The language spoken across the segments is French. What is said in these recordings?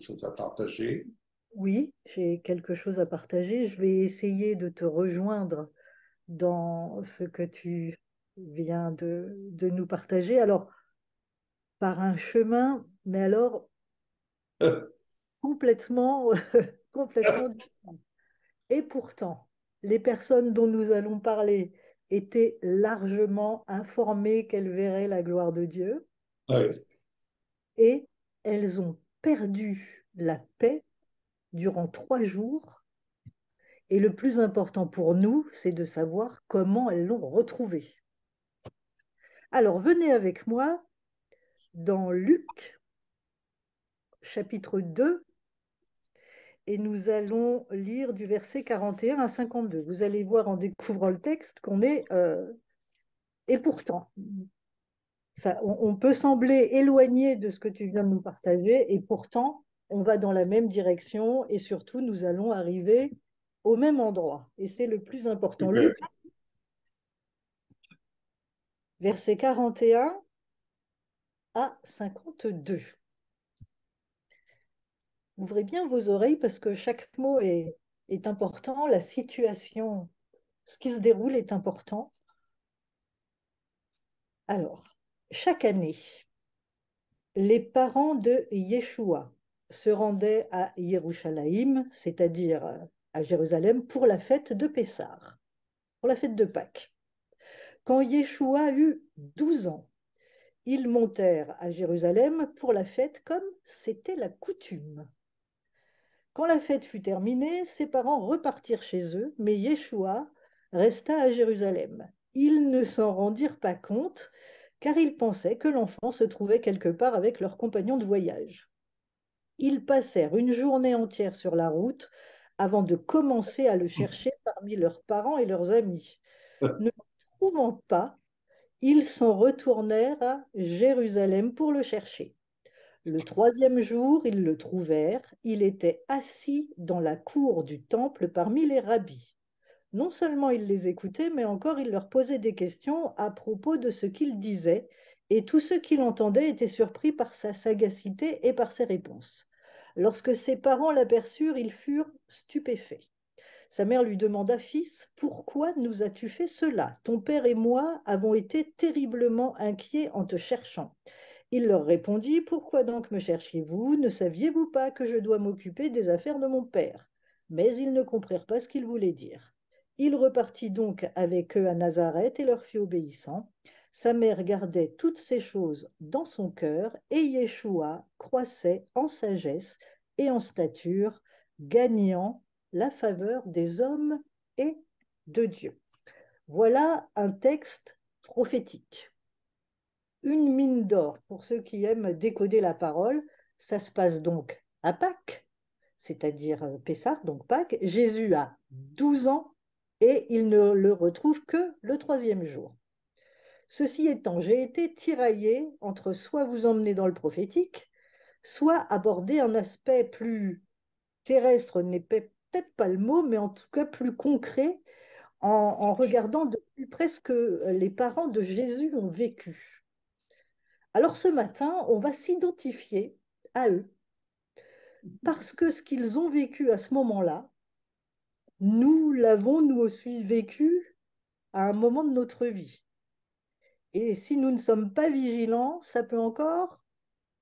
chose à partager. Oui, j'ai quelque chose à partager. Je vais essayer de te rejoindre dans ce que tu viens de nous partager. Alors, par un chemin, mais alors complètement, complètement différent. Et pourtant, les personnes dont nous allons parler étaient largement informées qu'elles verraient la gloire de Dieu Oui, et elles ont perdu la paix durant 3 jours. Et le plus important pour nous, c'est de savoir comment elles l'ont retrouvée. Alors, venez avec moi dans Luc, chapitre 2, et nous allons lire du verset 41 à 52. Vous allez voir en découvrant le texte qu'on est... et pourtant, ça, on peut sembler éloigné de ce que tu viens de nous partager, et pourtant, on va dans la même direction, et surtout, nous allons arriver au même endroit. Et c'est le plus important. super. Luc, verset 41 à 52. Ouvrez bien vos oreilles parce que chaque mot est important, la situation, ce qui se déroule est important. Alors, chaque année, les parents de Yeshua se rendaient à Yerushalayim, c'est-à-dire à Jérusalem, pour la fête de Pessah, pour la fête de Pâques. Quand Yeshua eut 12 ans, ils montèrent à Jérusalem pour la fête comme c'était la coutume. Quand la fête fut terminée, ses parents repartirent chez eux, mais Yeshua resta à Jérusalem. Ils ne s'en rendirent pas compte, car ils pensaient que l'enfant se trouvait quelque part avec leurs compagnons de voyage. Ils passèrent une journée entière sur la route avant de commencer à le chercher parmi leurs parents et leurs amis. Ne le trouvant pas, ils s'en retournèrent à Jérusalem pour le chercher. Le troisième jour, ils le trouvèrent. Il était assis dans la cour du temple parmi les rabbis. Non seulement il les écoutait, mais encore il leur posait des questions à propos de ce qu'il disait, et tous ceux qui l'entendaient étaient surpris par sa sagacité et par ses réponses. Lorsque ses parents l'aperçurent, ils furent stupéfaits. Sa mère lui demanda, Fils, pourquoi nous as-tu fait cela? Ton père et moi avons été terriblement inquiets en te cherchant. Il leur répondit, Pourquoi donc me cherchiez-vous? Ne saviez-vous pas que je dois m'occuper des affaires de mon père? Mais ils ne comprirent pas ce qu'il voulait dire. Il repartit donc avec eux à Nazareth et leur fit obéissant. Sa mère gardait toutes ces choses dans son cœur et Yeshua croissait en sagesse et en stature, gagnant la faveur des hommes et de Dieu. Voilà un texte prophétique. Une mine d'or pour ceux qui aiment décoder la parole. Ça se passe donc à Pâques, c'est-à-dire Pessah, donc Pâques. Jésus a 12 ans et il ne le retrouve que le troisième jour. Ceci étant, j'ai été tiraillée entre soit vous emmener dans le prophétique, soit aborder un aspect plus terrestre, n'est peut-être pas le mot, mais en tout cas plus concret, en regardant de plus près ce que les parents de Jésus ont vécu. Alors ce matin, on va s'identifier à eux parce que ce qu'ils ont vécu à ce moment-là, nous l'avons nous aussi vécu à un moment de notre vie. Et si nous ne sommes pas vigilants, ça peut encore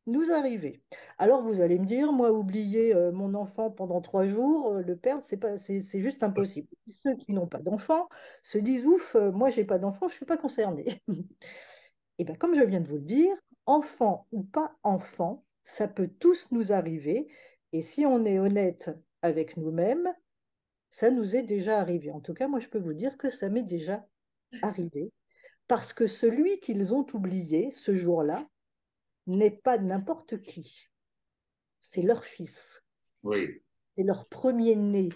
nous arriver. Alors vous allez me dire, moi, oublier mon enfant pendant 3 jours, le perdre, c'est pas, c'est juste impossible. Ceux qui n'ont pas d'enfant se disent, ouf, moi, j'ai pas d'enfant, je suis pas concerné. Et bien, comme je viens de vous le dire, enfant ou pas enfant, ça peut tous nous arriver. Et si on est honnête avec nous-mêmes, ça nous est déjà arrivé. En tout cas, moi, je peux vous dire que ça m'est déjà arrivé. Parce que celui qu'ils ont oublié ce jour-là n'est pas n'importe qui. C'est leur fils. Oui, C'est leur premier-né.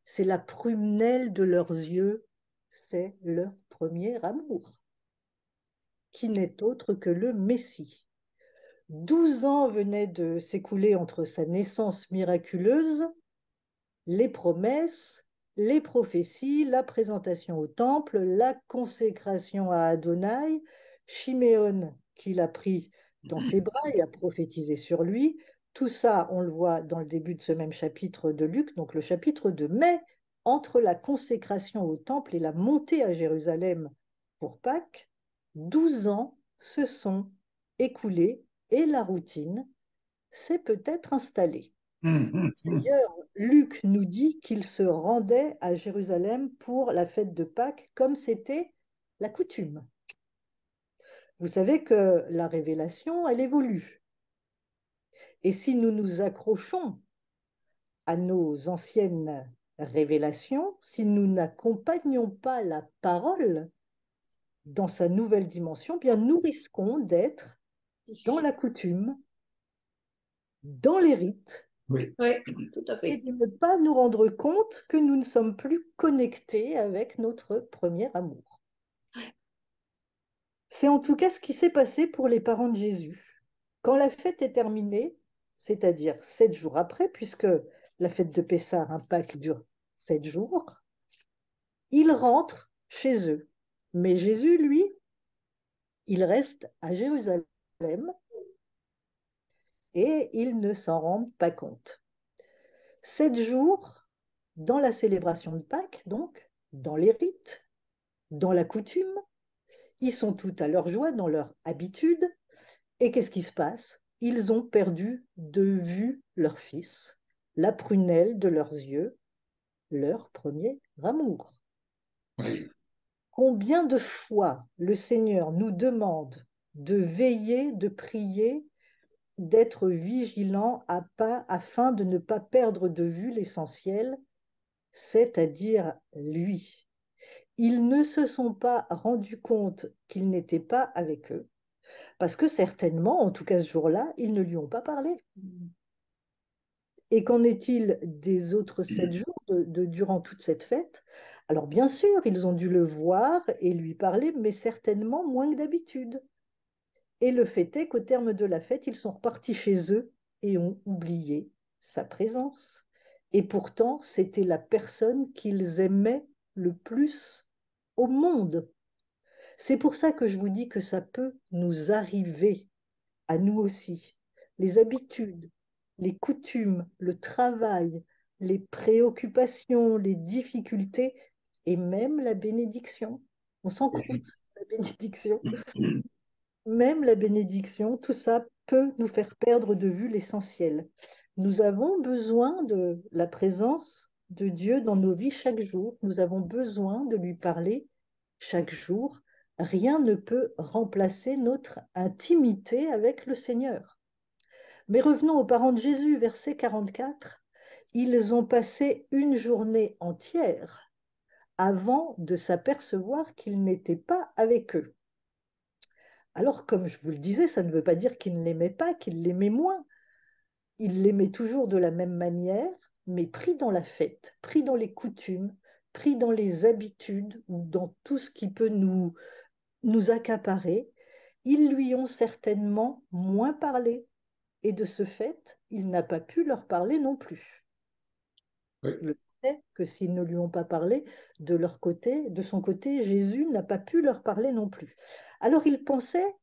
C'est la prunelle de leurs yeux. C'est leur premier amour, qui n'est autre que le Messie. 12 ans venaient de s'écouler entre sa naissance miraculeuse, les promesses, les prophéties, la présentation au temple, la consécration à Adonai, Chiméon qui l'a pris dans ses bras et a prophétisé sur lui. Tout ça, on le voit dans le début de ce même chapitre de Luc, donc le chapitre 2. Mais entre la consécration au temple et la montée à Jérusalem pour Pâques, 12 ans se sont écoulés et la routine s'est peut-être installée. D'ailleurs, Luc nous dit qu'il se rendait à Jérusalem pour la fête de Pâques comme c'était la coutume. Vous savez que la révélation, elle évolue. Et si nous nous accrochons à nos anciennes révélations, si nous n'accompagnons pas la parole dans sa nouvelle dimension, bien nous risquons d'être dans la coutume, dans les rites, Oui. Oui, tout à et fait. de ne pas nous rendre compte que nous ne sommes plus connectés avec notre premier amour. C'est en tout cas ce qui s'est passé pour les parents de Jésus. Quand la fête est terminée, c'est-à-dire 7 jours après, puisque la fête de Pessah, un Pâques, dure 7 jours, ils rentrent chez eux. Mais Jésus, lui, il reste à Jérusalem et ils ne s'en rendent pas compte. 7 jours dans la célébration de Pâques, donc, dans les rites, dans la coutume, ils sont tout à leur joie, dans leur habitude. Et qu'est-ce qui se passe? Ils ont perdu de vue leur fils, la prunelle de leurs yeux, leur premier amour. Oui. Combien de fois le Seigneur nous demande de veiller, de prier, d'être vigilant afin de ne pas perdre de vue l'essentiel, c'est-à-dire lui. Ils ne se sont pas rendus compte qu'il n'était pas avec eux, parce que certainement, en tout cas ce jour-là, ils ne lui ont pas parlé. Et qu'en est-il des autres 7 jours durant toute cette fête? Alors bien sûr, ils ont dû le voir et lui parler, mais certainement moins que d'habitude. Et le fait est qu'au terme de la fête, ils sont repartis chez eux et ont oublié sa présence. Et pourtant, c'était la personne qu'ils aimaient le plus au monde. C'est pour ça que je vous dis que ça peut nous arriver à nous aussi. Les habitudes, les coutumes, le travail, les préoccupations, les difficultés et même la bénédiction. On s'en compte, la bénédiction. Même la bénédiction, tout ça peut nous faire perdre de vue l'essentiel. Nous avons besoin de la présence de Dieu dans nos vies chaque jour. Nous avons besoin de lui parler chaque jour. Rien ne peut remplacer notre intimité avec le Seigneur. Mais revenons aux parents de Jésus, verset 44. Ils ont passé une journée entière avant de s'apercevoir qu'il n'était pas avec eux. Alors, comme je vous le disais, ça ne veut pas dire qu'il ne l'aimait pas, qu'il l'aimait moins. Il l'aimait toujours de la même manière, mais pris dans la fête, pris dans les coutumes, pris dans les habitudes ou dans tout ce qui peut nous accaparer. Ils lui ont certainement moins parlé. Et de ce fait, il n'a pas pu leur parler non plus. Oui. Le fait est que s'ils ne lui ont pas parlé, de leur côté, de son côté, Jésus n'a pas pu leur parler non plus. Alors ils pensaient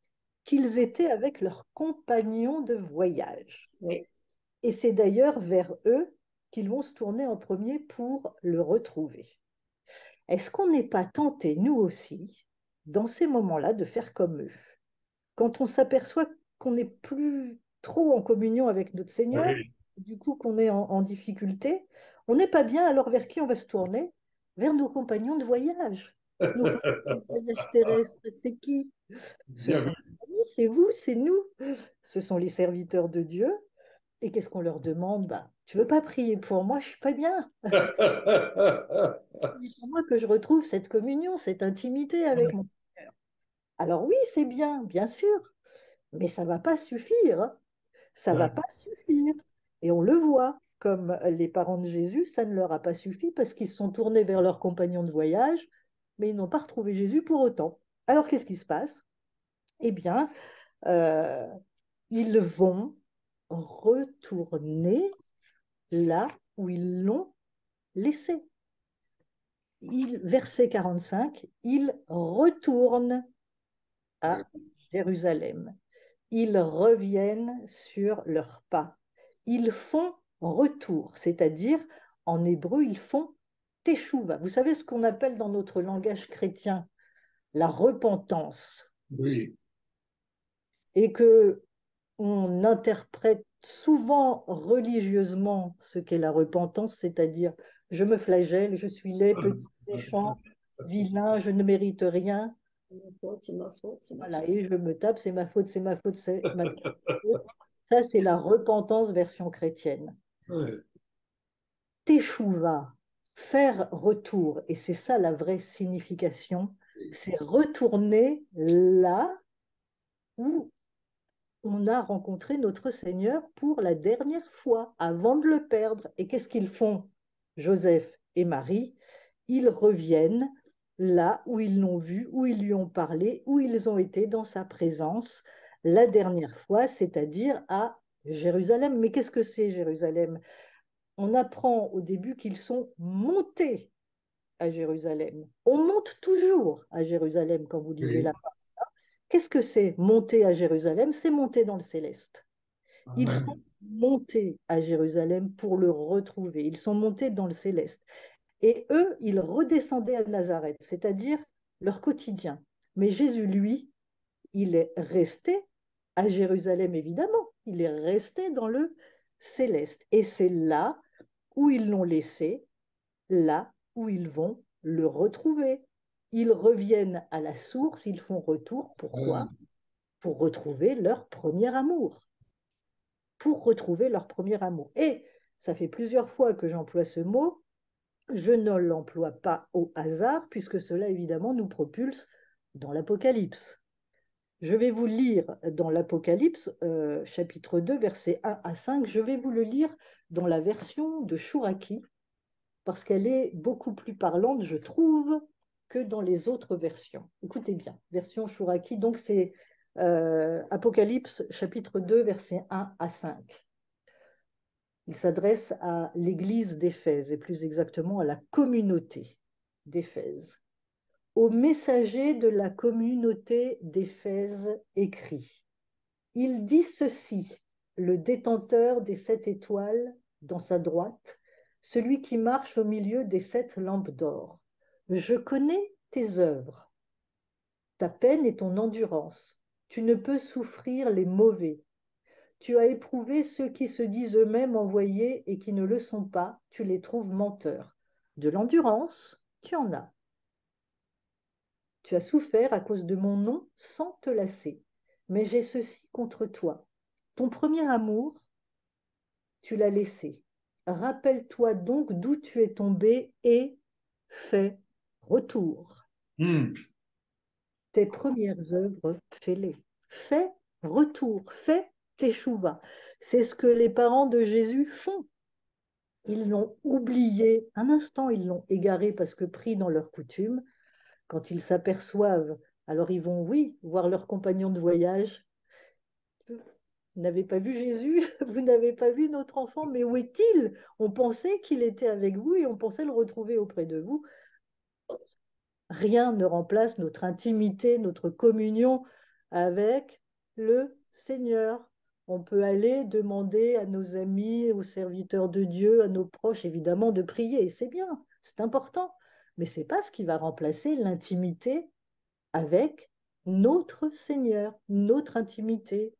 qu'ils étaient avec leurs compagnons de voyage. Oui. Et c'est d'ailleurs vers eux qu'ils vont se tourner en premier pour le retrouver. Est-ce qu'on n'est pas tenté, nous aussi, dans ces moments-là, de faire comme eux? Quand on s'aperçoit qu'on n'est plus trop en communion avec notre Seigneur, Oui. du coup qu'on est en difficulté, on n'est pas bien, alors vers qui on va se tourner? Vers nos compagnons de voyage. Nos compagnons de voyage terrestre, c'est qui? Ce Bien sont vu. nos amis, c'est vous, c'est nous. Ce sont les serviteurs de Dieu. Et qu'est-ce qu'on leur demande? Bah, tu veux pas prier pour moi? Je suis pas bien. Priez pour moi que je retrouve cette communion, cette intimité avec mon Seigneur. Alors oui, c'est bien sûr, mais ça va pas suffire, hein. Ça va pas suffire. Et on le voit, comme les parents de Jésus, ça ne leur a pas suffi parce qu'ils se sont tournés vers leurs compagnons de voyage, mais ils n'ont pas retrouvé Jésus pour autant. Alors qu'est-ce qui se passe? Eh bien, euh, ils vont retourner là où ils l'ont laissé. Verset 45, ils retournent à Jérusalem. Ils reviennent sur leurs pas. ils font retour, c'est-à-dire en hébreu, ils font teshuva. Vous savez ce qu'on appelle dans notre langage chrétien la repentance oui, et que on interprète souvent religieusement ce qu'est la repentance, c'est-à-dire je me flagelle, je suis laid, petit, méchant, vilain, je ne mérite rien. C'est ma faute, c'est ma faute, c'est ma Voilà, faute. et je me tape, c'est ma faute, c'est ma faute, c'est ma faute. Ça, c'est la repentance version chrétienne. ouais, Teshuva, faire retour, et c'est ça la vraie signification, c'est retourner là où on a rencontré notre Seigneur pour la dernière fois avant de le perdre. Et qu'est-ce qu'ils font, Joseph et Marie? Ils reviennent là où ils l'ont vu, où ils lui ont parlé, où ils ont été dans sa présence la dernière fois, c'est-à-dire à Jérusalem. Mais qu'est-ce que c'est Jérusalem? On apprend au début qu'ils sont montés à Jérusalem. On monte toujours à Jérusalem quand vous lisez oui, là. Qu'est-ce que c'est monter à Jérusalem? C'est monter dans le céleste. Ils sont amen. montés à Jérusalem pour le retrouver. Ils sont montés dans le céleste. Et eux, ils redescendaient à Nazareth, c'est-à-dire leur quotidien. Mais Jésus, lui, il est resté à Jérusalem, évidemment. Il est resté dans le céleste. Et c'est là où ils l'ont laissé, là où ils vont le retrouver. Ils reviennent à la source, ils font retour. Pourquoi? Pour retrouver leur premier amour. Pour retrouver leur premier amour. Et ça fait plusieurs fois que j'emploie ce mot. Je ne l'emploie pas au hasard, puisque cela, évidemment, nous propulse dans l'Apocalypse. Je vais vous lire dans l'Apocalypse, chapitre 2, versets 1 à 5, je vais vous le lire dans la version de Chouraki, parce qu'elle est beaucoup plus parlante, je trouve, que dans les autres versions. Écoutez bien, version Chouraki, donc c'est Apocalypse, chapitre 2, versets 1 à 5. Il s'adresse à l'église d'Éphèse, et plus exactement à la communauté d'Éphèse. Au messager de la communauté d'Éphèse écrit, il dit ceci, le détenteur des 7 étoiles dans sa droite, celui qui marche au milieu des 7 lampes d'or. Je connais tes œuvres, ta peine et ton endurance. Tu ne peux souffrir les mauvais. Tu as éprouvé ceux qui se disent eux-mêmes envoyés et qui ne le sont pas, tu les trouves menteurs. De l'endurance, tu en as. Tu as souffert à cause de mon nom sans te lasser. Mais j'ai ceci contre toi. Ton premier amour, tu l'as laissé. Rappelle-toi donc d'où tu es tombé et fais retour. Hmm. Tes premières œuvres, fais-les. Fais retour, fais teshuva. C'est ce que les parents de Jésus font. Ils l'ont oublié un instant, ils l'ont égaré parce que pris dans leur coutume. Quand ils s'aperçoivent, alors ils vont, oui, voir leurs compagnons de voyage. Vous n'avez pas vu Jésus, vous n'avez pas vu notre enfant, mais où est-il? On pensait qu'il était avec vous et on pensait le retrouver auprès de vous. Rien ne remplace notre intimité, notre communion avec le Seigneur. On peut aller demander à nos amis, aux serviteurs de Dieu, à nos proches, évidemment, de prier. C'est bien, c'est important. Mais ce n'est pas ce qui va remplacer l'intimité avec notre Seigneur, notre intimité.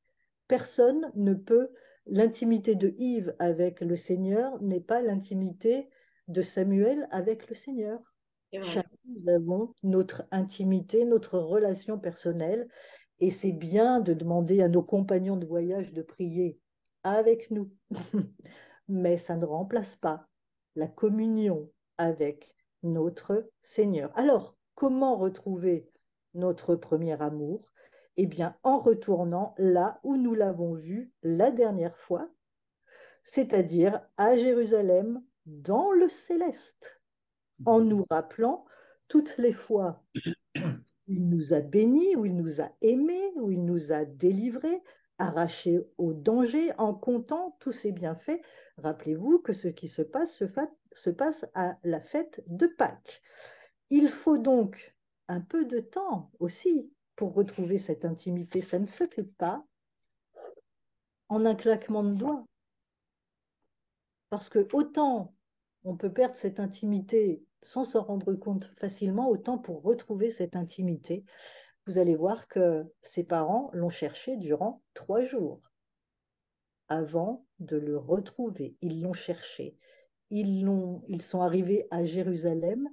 Personne ne peut, l'intimité de Yves avec le Seigneur n'est pas l'intimité de Samuel avec le Seigneur. C'est vrai. Chacun, nous avons notre intimité, notre relation personnelle, et c'est bien de demander à nos compagnons de voyage de prier avec nous. Mais ça ne remplace pas la communion avec notre Seigneur. Alors, comment retrouver notre premier amour? Eh bien, en retournant là où nous l'avons vu la dernière fois, c'est-à-dire à Jérusalem, dans le céleste, en nous rappelant toutes les fois où il nous a bénis, où il nous a aimés, où il nous a délivrés, arrachés au danger, en comptant tous ses bienfaits. Rappelez-vous que ce qui se passe à la fête de Pâques. Il faut donc un peu de temps aussi pour retrouver cette intimité. Ça ne se fait pas en un claquement de doigts. Parce que autant on peut perdre cette intimité sans s'en rendre compte facilement, autant pour retrouver cette intimité, vous allez voir que ses parents l'ont cherché durant 3 jours avant de le retrouver. Ils l'ont cherché. Ils sont arrivés à Jérusalem,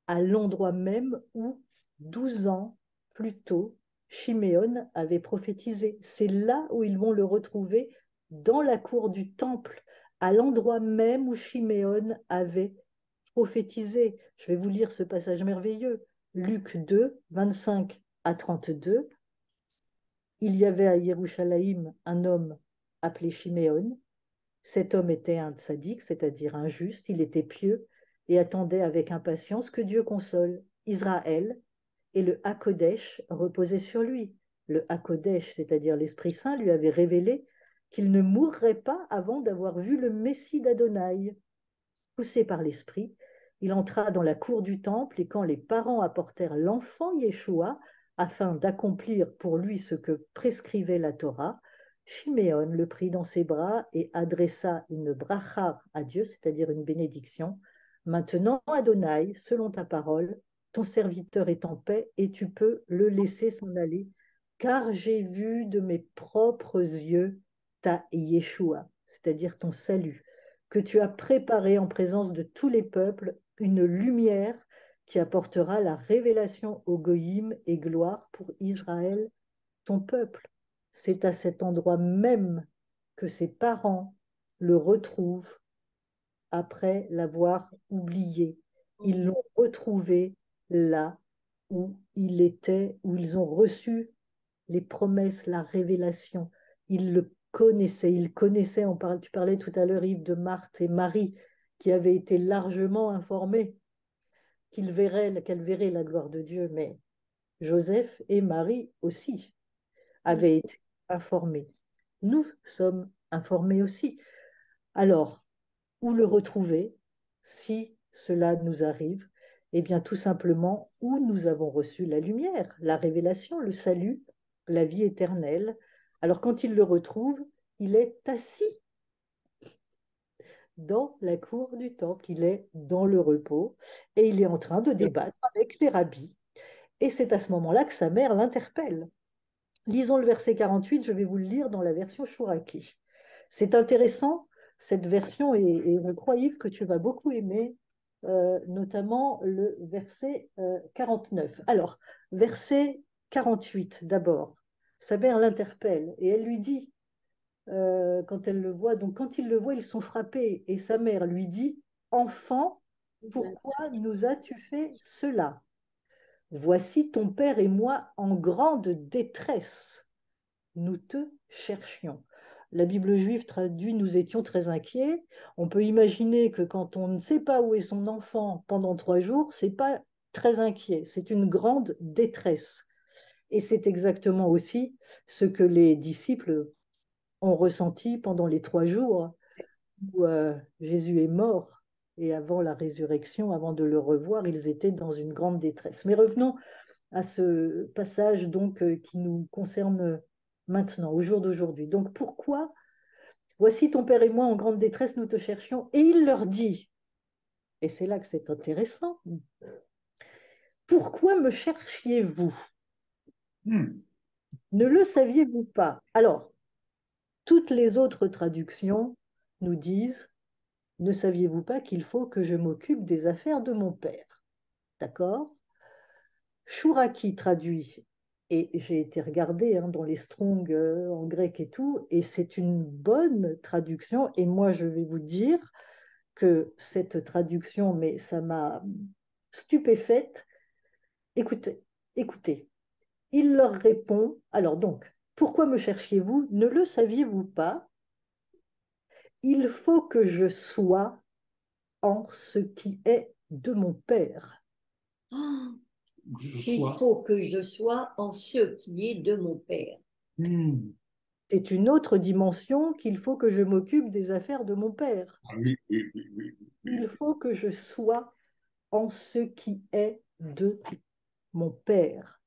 à l'endroit même où 12 ans plus tôt, Chiméon avait prophétisé. C'est là où ils vont le retrouver, dans la cour du temple, à l'endroit même où Chiméon avait prophétisé. Je vais vous lire ce passage merveilleux. Luc 2, 25 à 32. Il y avait à Yerushalayim un homme appelé Chiméon. Cet homme était un tzaddik, c'est-à-dire un juste. Il était pieux et attendait avec impatience que Dieu console Israël, et le Hakodesh reposait sur lui. Le Hakodesh, c'est-à-dire l'Esprit Saint, lui avait révélé qu'il ne mourrait pas avant d'avoir vu le Messie d'Adonai. Poussé par l'Esprit, il entra dans la cour du temple, et quand les parents apportèrent l'enfant Yeshua afin d'accomplir pour lui ce que prescrivait la Torah, Chiméon le prit dans ses bras et adressa une bracha à Dieu, c'est-à-dire une bénédiction. Maintenant, Adonai, selon ta parole, ton serviteur est en paix et tu peux le laisser s'en aller, car j'ai vu de mes propres yeux ta Yeshua, c'est-à-dire ton salut, que tu as préparé en présence de tous les peuples une lumière qui apportera la révélation aux Goïm et gloire pour Israël, ton peuple. C'est à cet endroit même que ses parents le retrouvent après l'avoir oublié. Ils l'ont retrouvé là où il était, où ils ont reçu les promesses, la révélation. Ils connaissaient, tu parlais tout à l'heure, Yves, de Marthe et Marie, qui avaient été largement informées qu'elles verraient la gloire de Dieu, mais Joseph et Marie aussi avaient été informés. Nous sommes informés aussi. Alors, où le retrouver si cela nous arrive? Eh bien, tout simplement, où nous avons reçu la lumière, la révélation, le salut, la vie éternelle. Alors, quand il le retrouve, il est assis dans la cour du temple, il est dans le repos et il est en train de débattre avec les rabbis. Et c'est à ce moment-là que sa mère l'interpelle. Lisons le verset 48, je vais vous le lire dans la version Chouraki. C'est intéressant, cette version, et je crois, Yves, que tu vas beaucoup aimer, notamment le verset 49. Alors, verset 48 d'abord. Sa mère l'interpelle et elle lui dit, quand elle le voit, donc quand ils le voient, ils sont frappés. Et sa mère lui dit, Enfant, pourquoi nous as-tu fait cela? Voici ton père et moi en grande détresse. Nous te cherchions. La Bible juive traduit nous étions très inquiets. On peut imaginer que quand on ne sait pas où est son enfant pendant 3 jours, c'est pas très inquiet, c'est une grande détresse. Et c'est exactement aussi ce que les disciples ont ressenti pendant les 3 jours où Jésus est mort et avant la résurrection, avant de le revoir, ils étaient dans une grande détresse. Mais revenons à ce passage donc qui nous concerne maintenant, au jour d'aujourd'hui. Donc pourquoi, voici ton père et moi en grande détresse, nous te cherchions, et il leur dit, et c'est là que c'est intéressant, pourquoi me cherchiez-vous? Hmm. Ne le saviez-vous pas? Alors, toutes les autres traductions nous disent, ne saviez-vous pas qu'il faut que je m'occupe des affaires de mon père? D'accord? Chouraki traduit, et j'ai été regarder dans les Strong en grec et tout, et c'est une bonne traduction. Et moi, je vais vous dire que cette traduction, mais ça m'a stupéfaite. Écoutez, écoutez, il leur répond, alors donc, pourquoi me cherchiez-vous? Ne le saviez-vous pas? Il faut que je sois en ce qui est de mon père. Ah, Je il sois. faut que je sois en ce qui est de mon père. Hmm. C'est une autre dimension qu'il faut que je m'occupe des affaires de mon père. Ah oui, oui, oui, oui, Il oui. faut que je sois en ce qui est de mon père.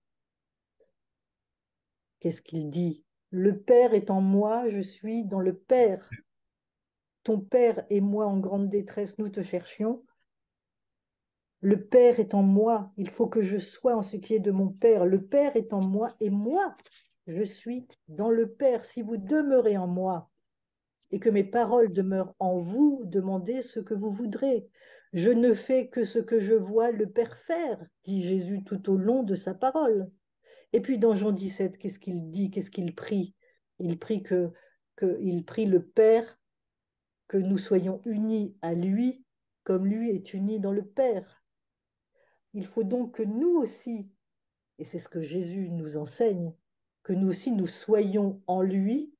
Qu'est-ce qu'il dit? Le Père est en moi, je suis dans le Père. ton Père et moi en grande détresse, nous te cherchions. Le Père est en moi, il faut que je sois en ce qui est de mon Père. Le Père est en moi et moi, je suis dans le Père. Si vous demeurez en moi et que mes paroles demeurent en vous, demandez ce que vous voudrez. Je ne fais que ce que je vois le Père faire, dit Jésus tout au long de sa parole. Et puis dans Jean 17, qu'est-ce qu'il dit, qu'est-ce qu'il prie? Il prie il prie le Père que nous soyons unis à lui comme lui est uni dans le Père. Il faut donc que nous aussi, et c'est ce que Jésus nous enseigne, que nous aussi nous soyons en lui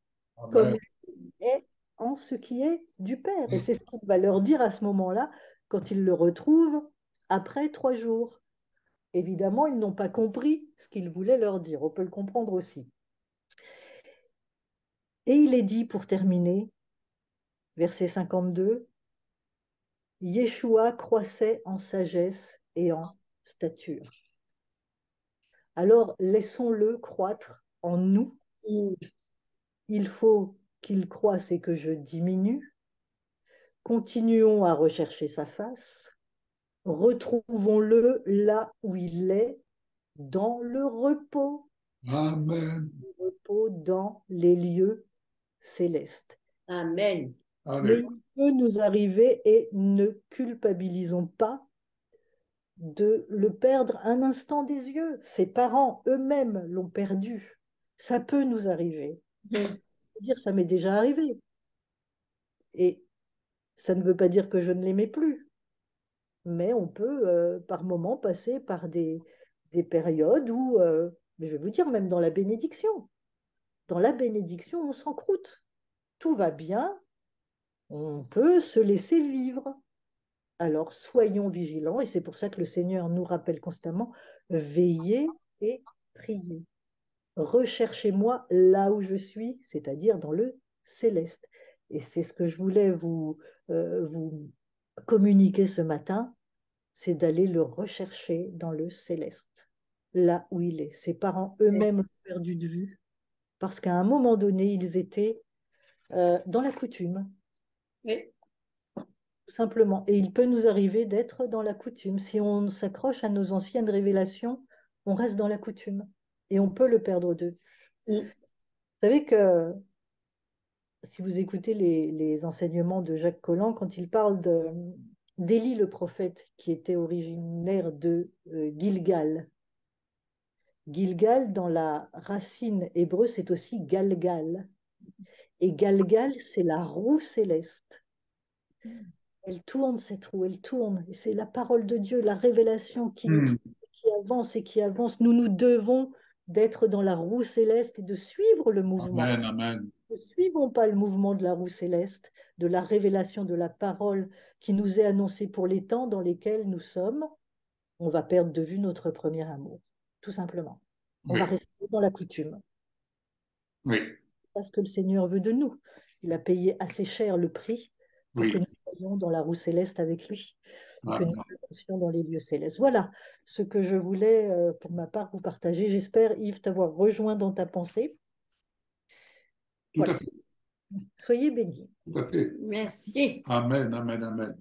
comme Amen. lui est en ce qui est du Père. Et c'est ce qu'il va leur dire à ce moment-là quand ils le retrouvent après 3 jours. Évidemment, ils n'ont pas compris ce qu'il voulait leur dire. On peut le comprendre aussi. Et il est dit, pour terminer, verset 52, Yeshua croissait en sagesse et en stature. Alors laissons-le croître en nous. Il faut qu'il croisse et que je diminue. Continuons à rechercher sa face. Retrouvons-le là où il est, dans le repos. Amen. Le repos dans les lieux célestes. Amen. Mais Allez. il peut nous arriver, et ne culpabilisons pas, de le perdre un instant des yeux. Ses parents eux-mêmes l'ont perdu. Ça peut nous arriver. Je veux dire, ça m'est déjà arrivé. Et ça ne veut pas dire que je ne l'aimais plus. Mais on peut, par moments, passer par des périodes où, mais je vais vous dire, même dans la bénédiction. Dans la bénédiction, on s'encroute. Tout va bien, on peut se laisser vivre. Alors soyons vigilants, et c'est pour ça que le Seigneur nous rappelle constamment, veillez et priez. Recherchez-moi là où je suis, c'est-à-dire dans le céleste. Et c'est ce que je voulais vous communiquer ce matin, c'est d'aller le rechercher dans le céleste, là où il est. Ses parents eux-mêmes l'ont perdu de vue, parce qu'à un moment donné, ils étaient dans la coutume. Oui. Tout simplement. Et il peut nous arriver d'être dans la coutume. Si on s'accroche à nos anciennes révélations, on reste dans la coutume. Et on peut le perdre de vue. Vous savez que si vous écoutez les enseignements de Jacques Collin, quand il parle d'Élie le prophète, qui était originaire de Gilgal. Gilgal, dans la racine hébreu, c'est aussi Galgal. Et Galgal, c'est la roue céleste. Elle tourne, cette roue, elle tourne. Et c'est la parole de Dieu, la révélation qui avance et qui avance. Nous nous devons d'être dans la roue céleste et de suivre le mouvement. Amen. Amen. Ne suivons pas le mouvement de la roue céleste, de la révélation de la parole qui nous est annoncée pour les temps dans lesquels nous sommes. On va perdre de vue notre premier amour, tout simplement. On Oui. va rester dans la coutume. Oui. C'est ce que le Seigneur veut de nous. Il a payé assez cher le prix pour que Oui. nous soyons dans la roue céleste avec lui et que nous Amen. soyons dans les lieux célestes. Voilà ce que je voulais, pour ma part, vous partager. J'espère, Yves, t'avoir rejoint dans ta pensée. Tout Voilà. à fait. Soyez bénis. Tout à fait. Merci. Amen. Amen. Amen.